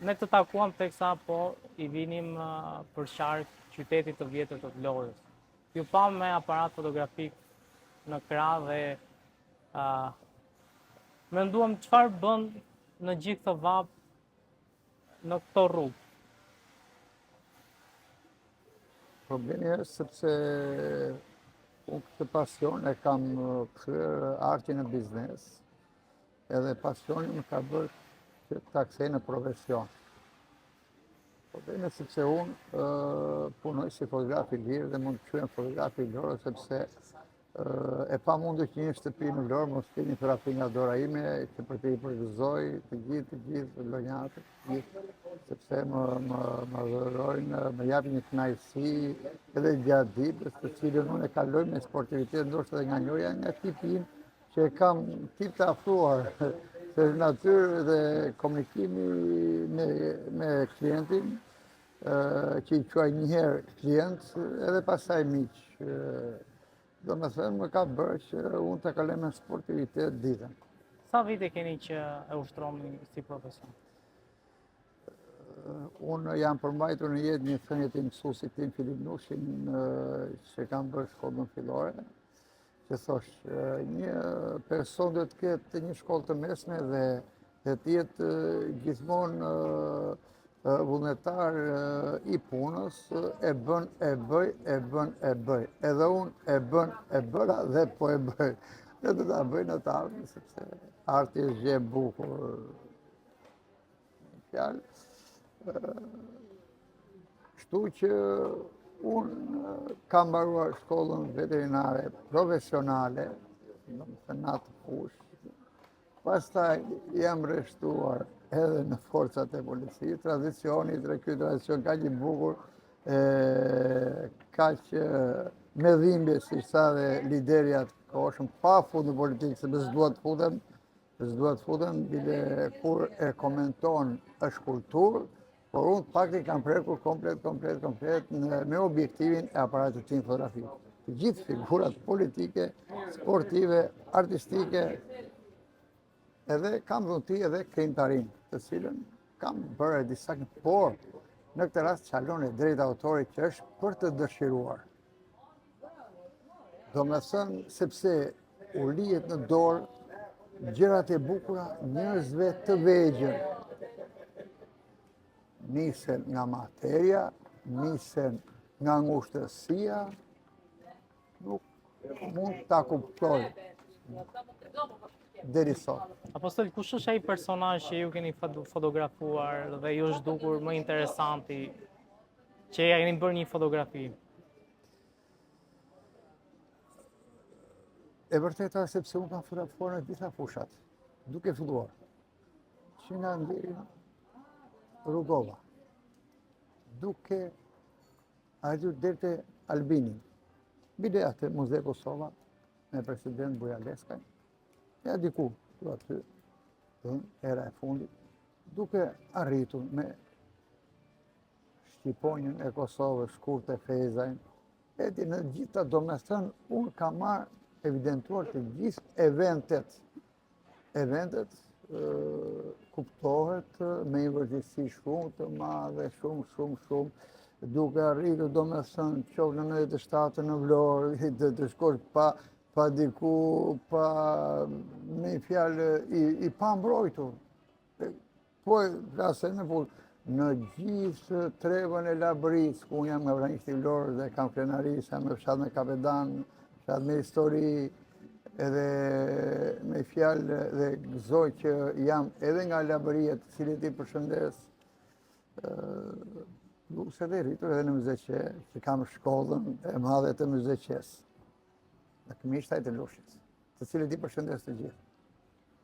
Ne të takuam teksa po i vinim për shark qytetit të vjetër të Vlorës. Ju pam me aparat fotografik në krah dhe menduam çfarë bën në gjithë këtë vap në këto rrugë. Problemi është sepse unë këtë pasion e kam kthyer artin në biznes, edhe pasioni më ka bërë që ta kthej në profesion. Problemi është sepse unë punoj si fotograf i lirë dhe mund të quhem fotograf i Vlorës sepse e pa mundur që një shtëpi në Vlorë mos keni fotografi nga dora ime që për të i përgëzoj të gjithë lojnatët, sepse më dhurojnë, më japin një kënaqësi edhe gjatë ditës, të cilën unë e kaloj me sportivitet, ndoshta edhe nga njoja nga tipi im që e kam tip të afruar, se natyrë dhe komunikimi me klientin, që i quaj njëherë klient edhe pastaj miq. Do me thënë më ka bërë që unë të kaloj me sportivitet ditën. Sa vite keni që e ushtroni si profesion? Unë jam përmbajtur në jetë një thënie të mësuesit tim Filip Nushin, që kam bërë shkollën fillore, që thosh, një person do të ketë një shkollë të mesme dhe të jetë gjithmonë vullnetar i punës, e bën, e bëj. Edhe unë e bëra dhe po e bëj. Dhe do ta bëj në të ardhmen, sepse arti është gjë e bukur. Fjalë. Kështu që unë kam mbaruar shkollën veterinare profesionale, domethënë në atë fushë. Pastaj jam rreshtuar edhe në forcat e policisë, tradicioni, ky tradicion kaq i bukur, kaq me dhimbje, si sa dhe lideri atë kohëshëm, pa fund në politikë, sepse s'dua të futem, bile kur e komenton është kulturë, por unë pak i kam prekur komplet me objektivin e aparatit tim fotografik. Të gjithë figurat politike, sportive, artistike, edhe kam dhunti edhe krijimtarin, të cilën kam bërë disa, por në këtë rast çalon e drejtë autorit që është për të dëshiruar. Do me thënë sepse u lihet në dorë gjërat e bukura njerëzve të vegjël. Nisen nga materia, nisen nga ngushtësia, nuk mund ta kuptoj deri sot. Apostol, kush është ai personazh që ju keni fotografuar dhe ju është dukur më interesanti që ja keni bërë një fotografi? E vërteta sepse unë kam fotografuar në gjitha fushat, duke filluar që nga Ndirin Rugova, duke ardhur deri te Albini, bile atë Muze Kosova me president Buja Leskaj, ja diku aty, era e fundit, duke arritur me Shqiponjën e Kosovës, Shkurtë e Fezajn, eti në gjitha, do me thënë, unë kam marrë evidentuar të gjithë eventet kuptohet me një vërtetësi shumë të madhe, shumë, duke arritur, do me thënë, qoftë në 97 në Vlorë, të shkosh pa diku, pa me fjalë i pa mbrojtur. Po e flasë në gjithë trevën e Labris, ku unë jam nga vranisht i Vlorës dhe kam krenarisë, jam me fshat me kapetan, fshat me histori, edhe me fjalë dhe gëzoj që jam edhe nga Labria, të cilit i përshëndes, se dhe rritur edhe në Muzeqe, që kam shkollën e madhe të Muzeqes, në këmishtaj të Lushit, të cilit i përshëndes të gjithë.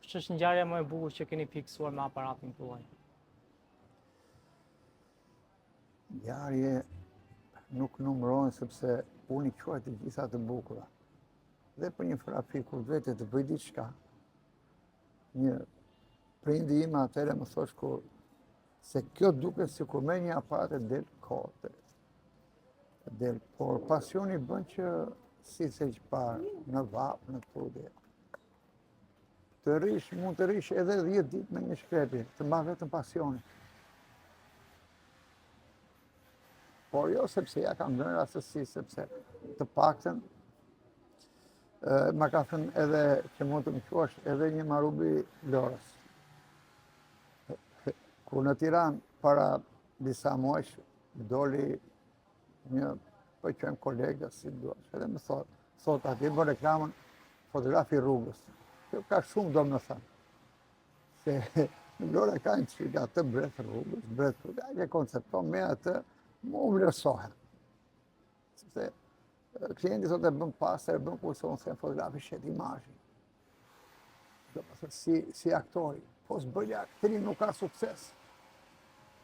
Që është ngjarja më e bukur që keni fiksuar me aparatin tuaj? Ngjarje nuk numërohen sepse unë i quaj të gjitha të bukura. Dhe për një fotografi kur vete të bëj diçka, një prindi im atëherë më thosh kur se kjo duket sikur me një aparat e del kote. Por pasioni bën që si se që parë, në vapë, në tudje. Mund të rish edhe 10 ditë me një shkrepi, të mba vetëm pasioni. por jo sepse ja kam dhënë rastësi, sepse të paktën ma ka thënë edhe që mund të më quash edhe një marubi Lorës. Ku në Tiranë para disa muajsh doli një po qëmë kolegë, si duash, edhe më thot atje bë reklamën fotografi rrugës. Kjo ka shumë do më thënë. Se në Lora ka një qika të bretë rrugës, bretë rrugës, a ke koncepton me atë, më vlerësohen. Sepse klienti sot e bën pasër, e bën kurson se fotografi shet imazhin. Do më thënë si aktori, po s'bëjë aktrin nuk ka sukses.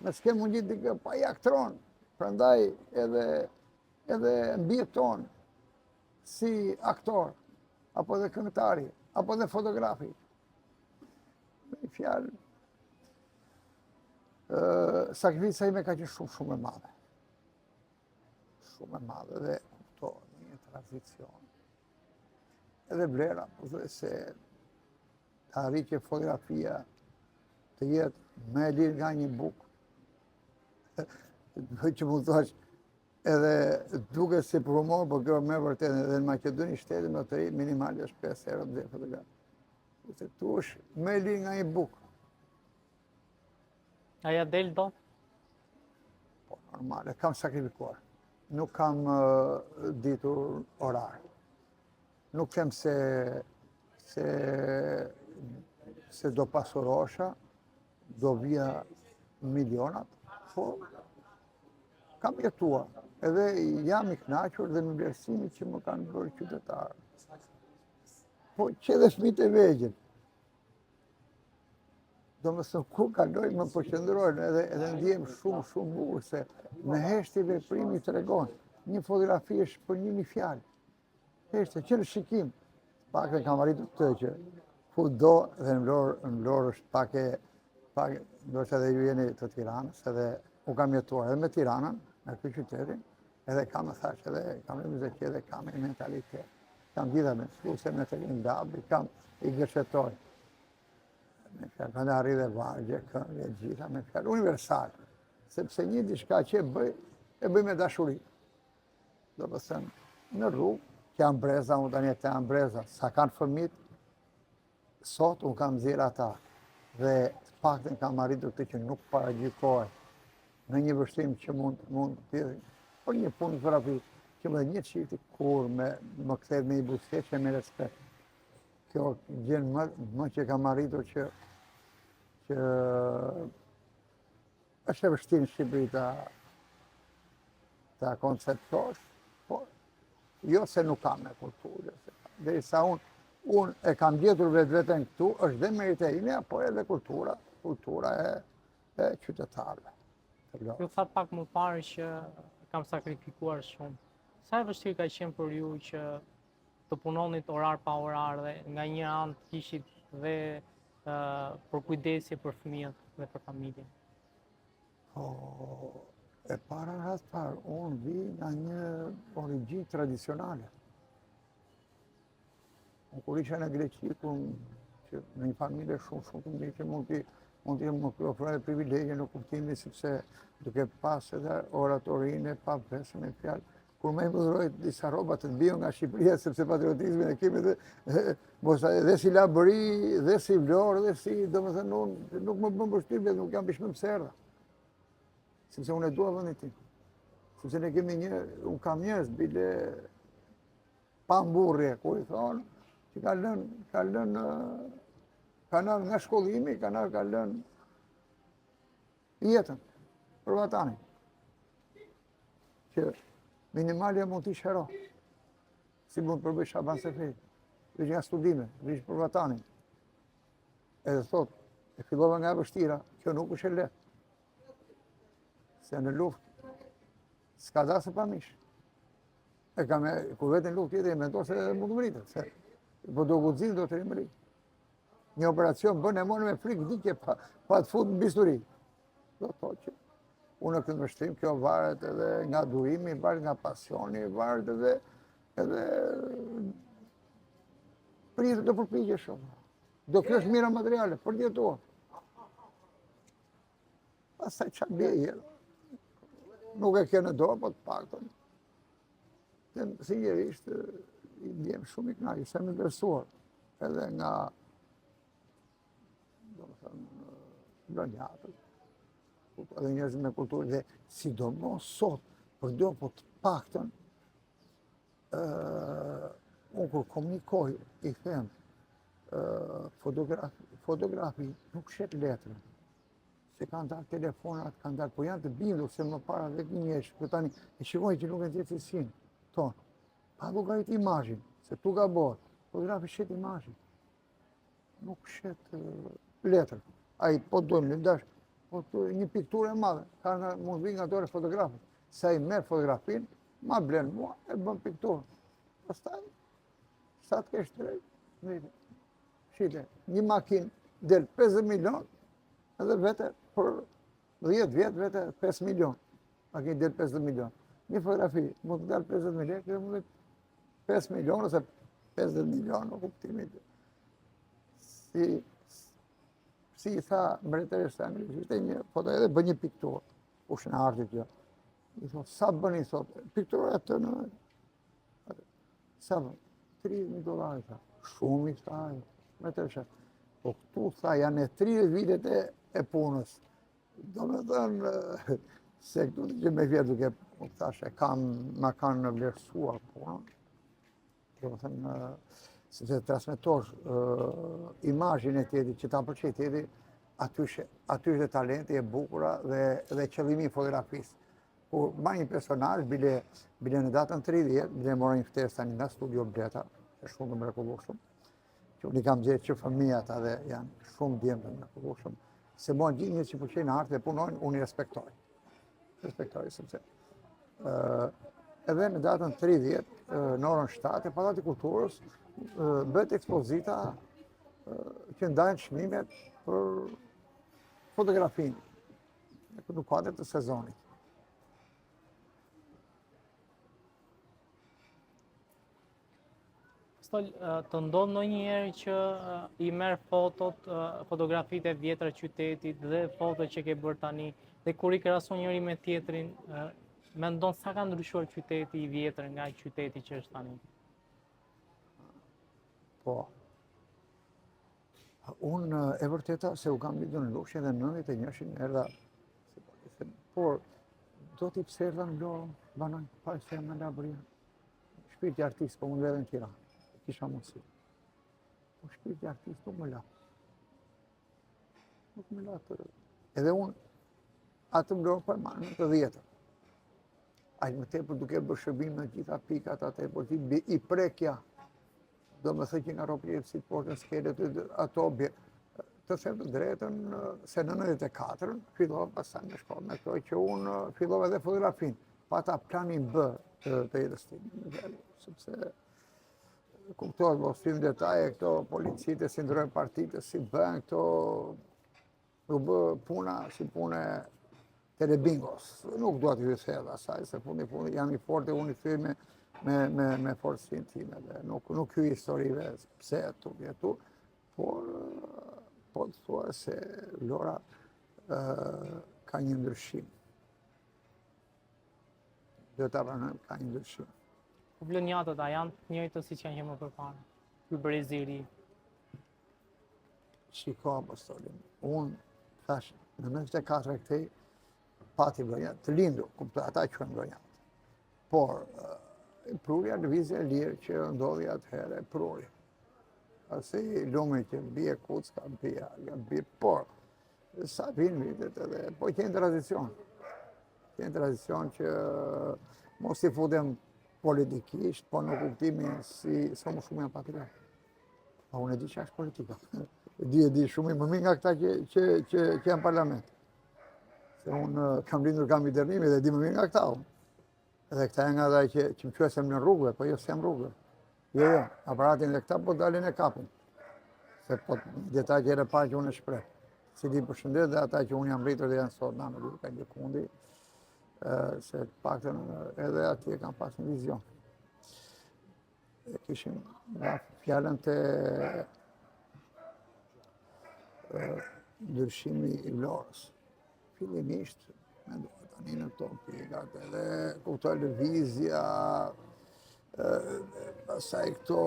Me s'ke mundit dikë, pa i aktron. Prandaj edhe mbijeton si aktor, apo dhe këngëtari, apo dhe fotografi. Me fjalë, sakrifica ime ka qenë shumë e madhe. Shumë e madhe dhe kuptohet një tranzicion. Edhe vlera, po dhe se të arri që fotografia të jetë me lirë nga një bukë, që mund të thash edhe duke si për humor, po kjo me vërtet edhe në Maqedoni shtetin më të ri minimali është 5 euro dhe fotograf. Se tu është me lirë nga një bukë. Aja del do? Po, normale, kam sakrifikuar. Nuk kam ditur orar. Nuk them se do pasurosha, do vija milionat, po kam jetuar. Edhe jam i kënaqur dhe me vlerësimin që më kanë bërë qytetar. Po që edhe fëmijët e vegjël. Do më thënë, ku kaloj më përqendrojnë edhe ndjem shumë bukur se në heshtje veprimi të regon. Një fotografi është për 1000 fjalë. Heshtje, që në shikim. Pak e kam arritur këtë që ku do dhe në Vlorë është pak do që edhe ju jeni të Tiranës, edhe u kam jetuar edhe me Tiranën, me këtë qytetin, edhe kam e thash edhe kam e muzikë edhe kam e mentalitet. Kam gjitha me sluse, me të lindabi, kam i gërshetoj. Me fjallë, këndë arri dhe vargje, këngë, gjitha, me fjallë, universal. Sepse një diçka që e bëj me dashuri. Do të thënë, në rrugë, që ambreza, unë tani të ambreza, sa kanë fëmit, sot unë kam zirë ata. Dhe të paktën kam arritur të që nuk paragjykoj në një vështrim që mund të tjeri. Por një punë fotografi, që më dhe një qifti kur më këthet me i buskeqe me respekt. Kjo gjenë më që kam arritur që është e vështirë në Shqipëri ta konceptosh, por jo se nuk kam me kulturë. Dhe sa unë e kam gjetur vetë këtu, është dhe merite ime, por edhe kultura e qytetarëve. Ju tha pak më parë që kam sakrifikuar shumë. Sa e vështirë ka qenë për ju që të punonit orar pa orar dhe nga një anë të kishit dhe për kujdesje për fëmijët dhe për familjen? E para rast parë, unë vi nga një origjinë tradicionale. Unë kur isha në Greqi, që në një familje shumë të mirë që mund të më ofrojë privilegje në kuptimin sepse duke pas edhe oratorinë, pa vesë me fjalë, kur me mëdhrojt disa roba të bio nga Shqipëria, sepse patriotizmin e kemi dhe si Labëri, dhe si Vlorë, dhe si, do më thënë, nuk më bëm përshtypje, nuk jam bishmëm serda. Sepse unë e dua vendin tim. Sepse ne kemi unë kam njerëz, bile pamburrje, ku i thonë, që ka lënë nga shkollimi, ka lënë jetën për vatanin. Që minimalja mund t'i shëro. Si mund përbëj Shaban Sefi. Vish nga studime, vish për vatanin. Edhe thot, e fillova nga vështira, kjo nuk është e lehtë. Se në luft, s'ka dasë pa mish. Kur vetë në luft tjetër, e mendo se mund të mëritë. Se po do guxim, do të rimëri. Një operacion bën e monë me frikë dike pa të fut në bisturi. Do të thotë që unë këtë vështrim, kjo varet edhe nga durimi, varet nga pasioni, varet edhe pritë të përpigje shumë. Do kjo është mira materiale, për djetuar. Pastaj qa bje nuk e ke në dorë, po të paktën. Sinqerisht, i ndjem shumë i kënaqur, sem i besuar, edhe nga, domethënë, lënjatët, edhe njerëzit me kulturë, dhe sidomos sot, për do, po të paktën, unë kur komunikoj, i them, fotografi nuk shet letrën, se kanë dalë telefonat, kanë dalë, po janë të bindur se më para dhe njësh, për tani, e shikoj që nuk e tjetë cilësinë tonë, pa llogarit imazhin, se tu gabohet, fotografi shet imazhin, nuk shet letrën. Ai po dojmë në dash, po një pikturë e madhe, ka mund vi nga dore fotografit, se ai merr fotografinë, ma blen mua, e bën pikturën. Pastaj, sa të kesh drejt, shite, një makinë del 50 milion, edhe vete për 10 vjetë vete 5 milion, makinë del 50 milion. Një fotografi mund të dalë 50 milion, kjo mund të 5 milion ose 50 milion në kuptimit. Si i tha mbretëresha e Anglisë, ishte një foto edhe bën një pikturë, kush në artit kjo. I thot, sa bëni, thot, pikturë e të në... Sa bën? $30,000, tha. Shumë i tha, mbretëresha. Po këtu, tha, janë 30 vitet e punës. Do me thënë, se këtu të që me vjetë duke, po thashe, ma kanë vlerësuar punën. Do me thënë, se të transmetosh imazhin e tjetrit, që ta pëlqej tjetri, aty është talenti e bukura dhe qëllimi i fotografisë. Kur ma një personazh, bile në datën 30, bile mora një ftesë tani nga studio Bleta, që shumë të mrekullueshëm, që unë i kam gjetë që fëmijat edhe janë shumë djemë të mrekullueshëm, se mua gjithë një që pëlqejnë art dhe punojnë, unë i respektoj. Respektoj, sepse. Edhe në datën 30, në orën 7, e Palati Kulturës, bëhet ekspozita që ndajnë çmimet për fotografinë në kuadër të sezonit. Të ndodh ndonjëherë që i merr fotografitë e vjetra qytetit dhe fotot që ke bërë tani, dhe kur i krahason njëri me tjetrin, mendon sa ka ndryshuar qyteti i vjetër nga qyteti që është tani? Po. Unë e vërteta se u kam lidur në Lushnjë dhe në 91-shin erdha, por do t'i pse erdha në Lorë, banoj, pa e se me labëria. Shpirti artist, po mund edhe në Tiranë. Kisha mundësi. Po shpirti artist nuk më la. Nuk më la të... Edhe unë, atë më lorë për marë në të 10. Ajë më tepër duke bërë shërbim në gjitha pikat atë, por i prekja. Do më thë që nga ropjerë si portën skelet, ato bje. Të them të drejtën, se në 94-ën, fillova pasaj me shkollë me këtoj që unë fillova edhe fotografin. Pata planin B të jetës tim. Sepse kuptohet, po stim detaje, këto policite si ndrojnë partite, si bën këto, u bë puna si pune telebingos. Nuk duat i thedha asaj, se fundi jam i forte, unë i thyj me forësin time, dhe nuk hyj historive pse jetu, por po të thua se Lora ka një ndryshim. Dhe ta pranojmë, ka një ndryshim. Vlënjatët, a janë të njëjtë si që janë që më përpara? Ky brezi i ri. Shiko, apostolin, unë thash, në 94 këtej, pati vlënjat, të lindu, kuptoj, ata që në vlënjat. Por, prurja lëvizje e lirë që ndodhi atëherë, prurja. Asi lume që bje kucka, bje, por, sa vinë vitet edhe, po qenë tradicion. Qenë tradicion që mos i futem politikisht, po në kuptimin si më shumë janë patriot. Pa unë e di që është politika. E di shumë më mirë nga këta që janë parlament. Se unë kam lindur kam i dërnimi dhe di më mirë nga këta unë. Edhe këta e nga dhe që më qësem në rrugëve, po jo s'jam rrugëve. Jo, aparatin dhe këta po dalin e kapin. Se po detaj që ere pa që unë e shpreh. Si di përshëndet dhe ata që unë jam rritur dhe janë sot në në ka një kundi, se paktën edhe atje kam pas një vizion. Kishim nga fjallën të ndryshimi i Vlorës. Fillimisht, Tani në këto pikat edhe këto lëvizja, pastaj këto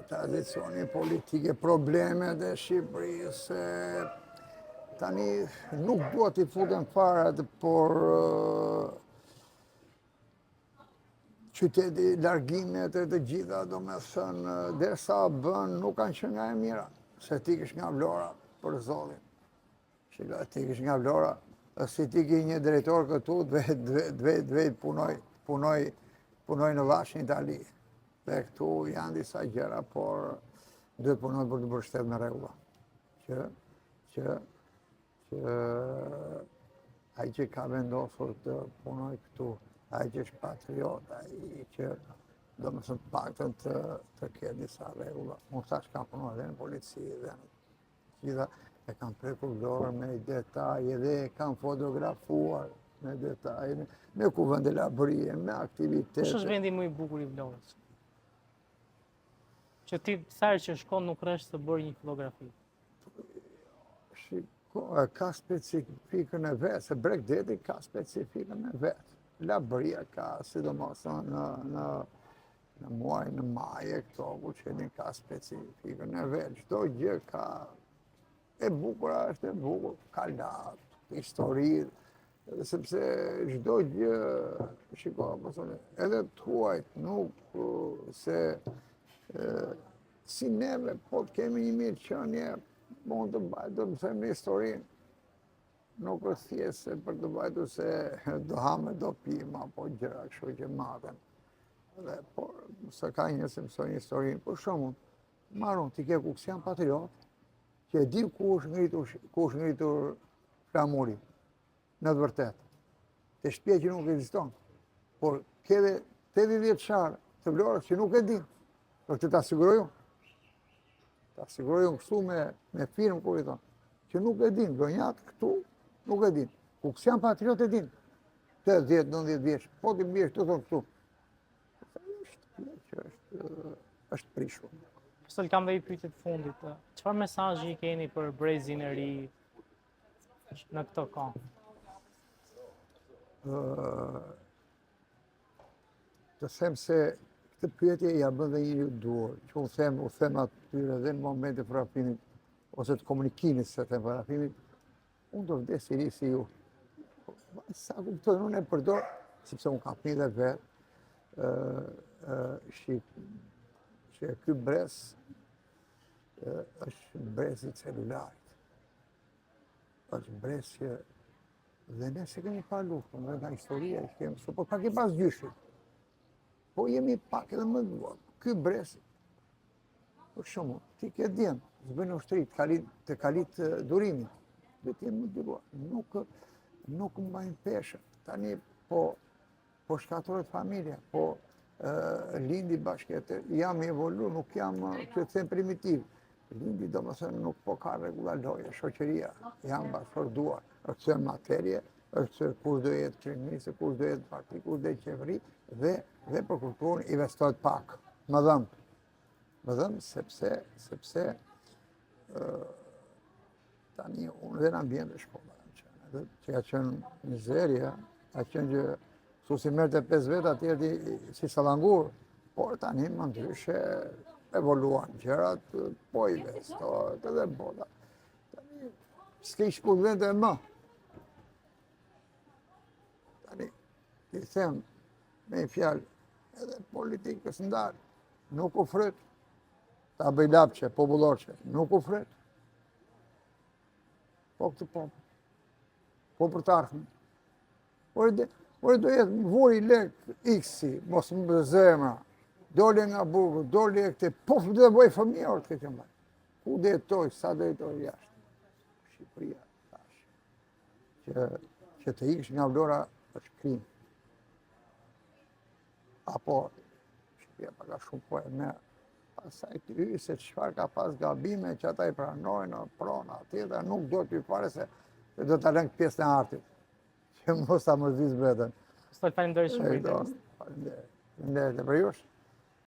tradicioni politike, problemet e Shqipërisë, tani nuk duhet i futen fare, por qyteti, largimet e të gjitha, do me thënë, derisa bën, nuk kanë qenë nga e mira, se ti kish nga Vlora, për zotin. Ti kish nga Vlora, si ti ki një drejtor këtu, dvejt punoj në Vash në Itali. Dhe këtu janë disa gjëra, por duhet punoj për të bërë shtet me rregulla. Që ai që ka vendosur të punoj këtu, ai që është patriot, ai që do më thënë paktën të ketë disa rregulla. Unë thash kam punuar edhe në polici dhe në gjitha e kam prekur dorën me detaj edhe e kam fotografuar me detaj, me kuvende labërie, me aktivitete. Kush është vendi më i bukur i Vlorës? Që ti sa herë që shkon nuk rresh të bërë një fotografi. Ka specifikën e vetë, se Bregdeti ka specifikën e vetë. Labëria ka, sidomos në muaj, në maje, këto Vuçedin ka specifikën e vetë. Çdo gjë ka e bukura, është e bukur, ka latë, histori, sepse çdo gjë, shiko, edhe tuajt nuk se si neve, po të kemi një mirë qënje, mund të bajtu të themi historinë. Nuk është thjesht për të bajtu se do hamë, do pima, po gjëra kështu që maten. Por, se ka një se mësojnë historinë, për shembull, marrun, ti ke Kuksian patriot, që e di ku është ngritur flamuri, në të vërtet. Te shtëpia që nuk ekziston. Por ke edhe 80 vjeçar të Vlorës që nuk e din. Për të siguroj unë. Ta siguroj unë kështu me firmë kur i thonë. Që nuk e din, gënjat këtu nuk e din. Kuksian patriot e din. 80-90 vjeç, po ti biesh të thonë këtu. Është prishur. Pastaj kam dhe i pyetje të fundit. Çfarë mesazhi keni për brezin e ri në këtë kohë? Të them se këtë pyetje ja bën dhe njëri duhur, që u them atyre dhe në moment e parafimit, ose të komunikimit se të parafimit, unë do vdes i ri si ju. Sa kuptoj, unë e përdor, sepse unë kam fëmijë dhe vetë, që ky brez është brez i celularit. Është brez që dhe ne se kemi pa luftën, dhe nga historia që kemi mësuar, por pak i pas gjyshit. Po jemi pak edhe më duar. Ky brez, për shembull, ti ke djem, zbën ushtri, të kalit durimin, dhe ti më duar. Nuk mbajnë peshë. Tani po shkatërrohet familja, po lindi bashkëte, jam i evolu, nuk jam të them primitiv. Lindi do më thënë nuk po ka rregulla loje, shoqëria, jam bashkërduar, është të materje, është kur do jetë kryeminist, kur do jetë parti, kur do jetë qeveri, dhe për kulturën investohet pak. Më dhëm sepse tani unë dhe në ambient e shkolla, që ka qenë mizerja, ka qenë që su si mërë të 5 vetë atjerti si salangur, por tani më ndryshe evoluan gjërat, po i investohet edhe bota. Tani s'ke i shku vende më. Tani, ti them, me i fjalë, edhe politikës ndarë, nuk u fryt, ta bëj lapqe, popullorqe, nuk u fryt. Po këtë po për të arhëm. Por do jetë më vuri lek X-i, mos më bëzemra, dole nga burgu, dole e këte, po fë dhe bëj fëmija orë të këtë mbaj. Ku dhe jetoj, sa dhe jetoj jashtë. Shqipëria, thash, që të iksh nga Vlora është krim. Apo, Shqipëria paka shumë po e merë. Pasaj të hyjë se çfarë ka pas gabime që ata i pranojnë, prona, atjeta, nuk do t'y pare se do t'a lëngë pjesën e artit. Që mos ta mërzis vetën. Faleminderit shumë për Faleminderit për jush.